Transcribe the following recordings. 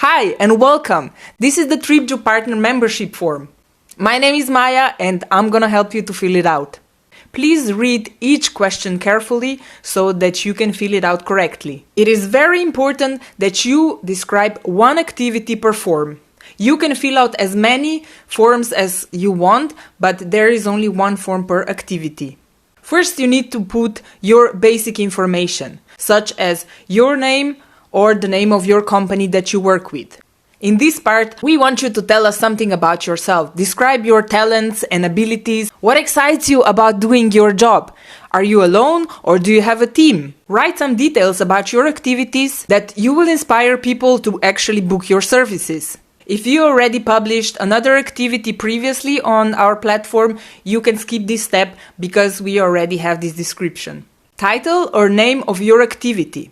Hi and welcome! This is the Tripju Partner Membership form. My name is Maya and I'm gonna help you to fill it out. Please read each question carefully so that you can fill it out correctly. It is very important that you describe one activity per form. You can fill out as many forms as you want, but there is only one form per activity. First, you need to put your basic information, such as your name or the name of your company that you work with. In this part, we want you to tell us something about yourself. Describe your talents and abilities. What excites you about doing your job? Are you alone or do you have a team? Write some details about your activities that you will inspire people to actually book your services. If you already published another activity previously on our platform, you can skip this step because we already have this description. Title or name of your activity.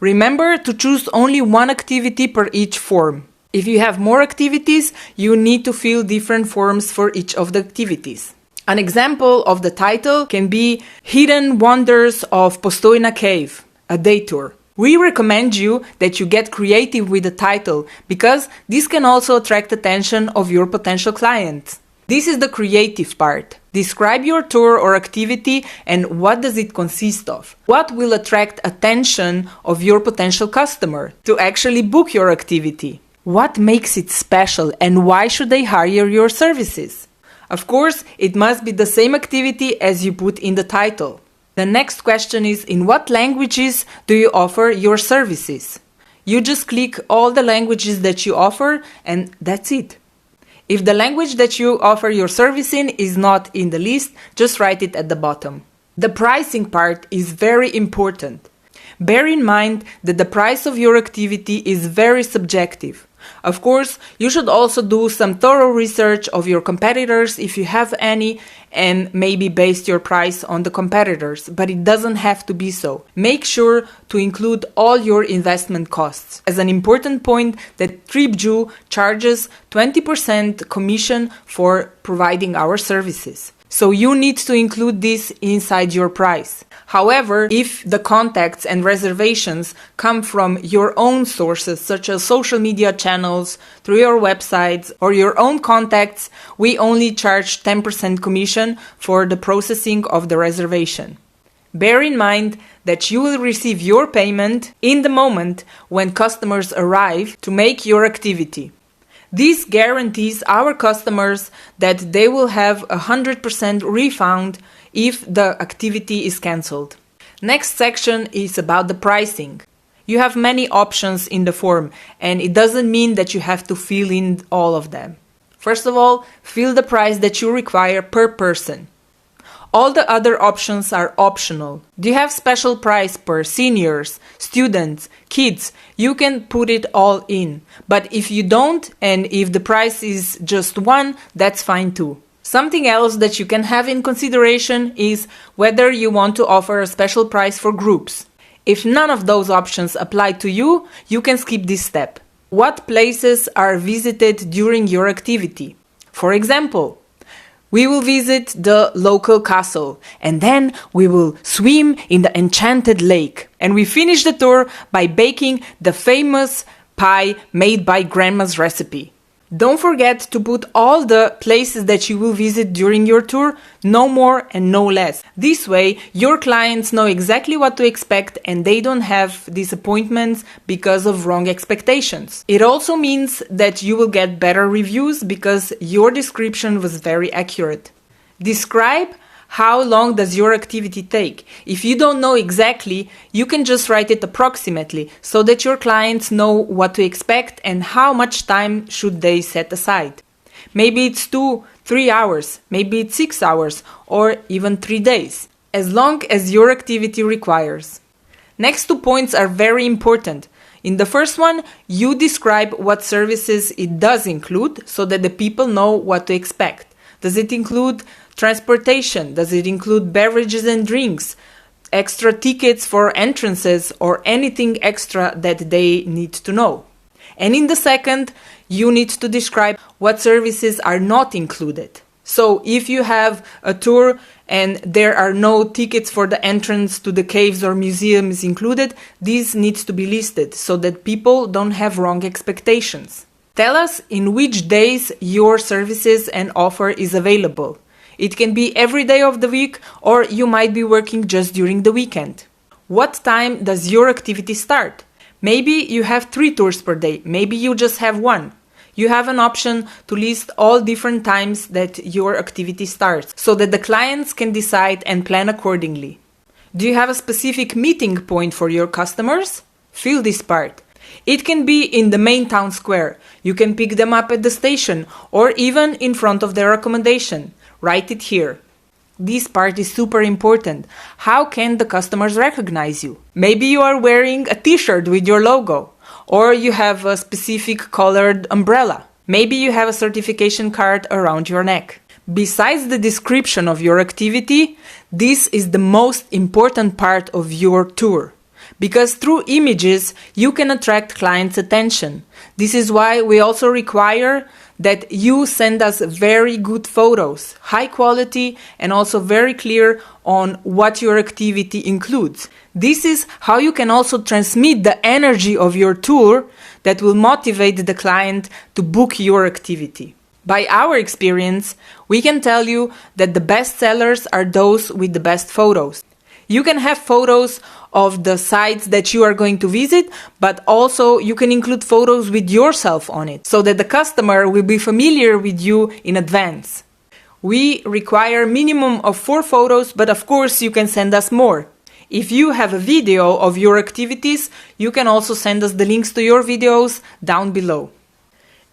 Remember to choose only one activity per each form. If you have more activities, you need to fill different forms for each of the activities. An example of the title can be Hidden Wonders of Postojna Cave, a day tour. We recommend you that you get creative with the title because this can also attract attention of your potential clients. This is the creative part. Describe your tour or activity and what does it consist of. What will attract attention of your potential customer to actually book your activity? What makes it special and why should they hire your services? Of course, it must be the same activity as you put in the title. The next question is, in what languages do you offer your services? You just click all the languages that you offer and that's it. If the language that you offer your service in is not in the list, just write it at the bottom. The pricing part is very important. Bear in mind that the price of your activity is very subjective. Of course, you should also do some thorough research of your competitors if you have any, and maybe base your price on the competitors, but it doesn't have to be so. Make sure to include all your investment costs. As an important point, that Tripju charges 20% commission for providing our services. So you need to include this inside your price. However, if the contacts and reservations come from your own sources, such as social media channels, through your websites, or your own contacts, we only charge 10% commission for the processing of the reservation. Bear in mind that you will receive your payment in the moment when customers arrive to make your activity. This guarantees our customers that they will have 100% refund if the activity is cancelled. Next section is about the pricing. You have many options in the form and it doesn't mean that you have to fill in all of them. First of all, fill the price that you require per person. All the other options are optional. Do you have special price per seniors, students, kids? You can put it all in. But if you don't, and if the price is just one, that's fine too. Something else that you can have in consideration is whether you want to offer a special price for groups. If none of those options apply to you, you can skip this step. What places are visited during your activity? For example, we will visit the local castle and then we will swim in the enchanted lake. And we finish the tour by baking the famous pie made by Grandma's recipe. Don't forget to put all the places that you will visit during your tour, no more and no less. This way, your clients know exactly what to expect and they don't have disappointments because of wrong expectations. It also means that you will get better reviews because your description was very accurate. Describe how long does your activity take. If you don't know exactly, you can just write it approximately so that your clients know what to expect and how much time should they set aside. Maybe it's 2-3 hours, maybe it's 6 hours, or even 3 days, as long as your activity requires. Next 2 points are very important. In the first one, you describe what services it does include so that the people know what to expect. Does it include transportation? Does it include beverages and drinks, extra tickets for entrances, or anything extra that they need to know? And in the second, you need to describe what services are not included. So if you have a tour and there are no tickets for the entrance to the caves or museums included, this needs to be listed so that people don't have wrong expectations. Tell us in which days your services and offer is available. It can be every day of the week, or you might be working just during the weekend. What time does your activity start? Maybe you have 3 tours per day, maybe you just have 1. You have an option to list all different times that your activity starts, so that the clients can decide and plan accordingly. Do you have a specific meeting point for your customers? Fill this part. It can be in the main town square. You can pick them up at the station or even in front of their accommodation. Write it here. This part is super important. How can the customers recognize you? Maybe you are wearing a t-shirt with your logo, or you have a specific colored umbrella. Maybe you have a certification card around your neck. Besides the description of your activity, this is the most important part of your tour. Because through images, you can attract clients' attention. This is why we also require that you send us very good photos, high quality and also very clear on what your activity includes. This is how you can also transmit the energy of your tour that will motivate the client to book your activity. By our experience, we can tell you that the best sellers are those with the best photos. You can have photos of the sites that you are going to visit, but also you can include photos with yourself on it, so that the customer will be familiar with you in advance. We require minimum of 4 photos, but of course you can send us more. If you have a video of your activities, you can also send us the links to your videos down below.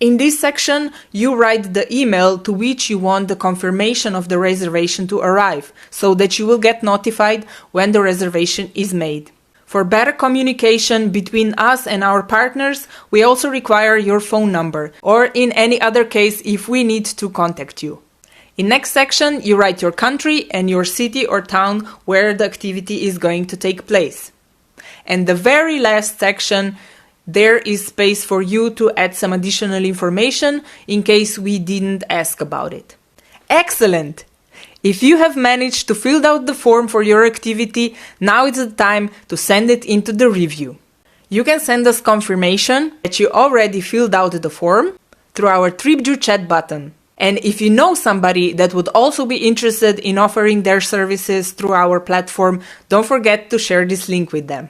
In this section, you write the email to which you want the confirmation of the reservation to arrive, so that you will get notified when the reservation is made. For better communication between us and our partners, we also require your phone number, or in any other case if we need to contact you. In next section, you write your country and your city or town where the activity is going to take place. And the very last section, there is space for you to add some additional information in case we didn't ask about it. Excellent! If you have managed to fill out the form for your activity, now is the time to send it into the review. You can send us confirmation that you already filled out the form through our Tripju chat button. And if you know somebody that would also be interested in offering their services through our platform, don't forget to share this link with them.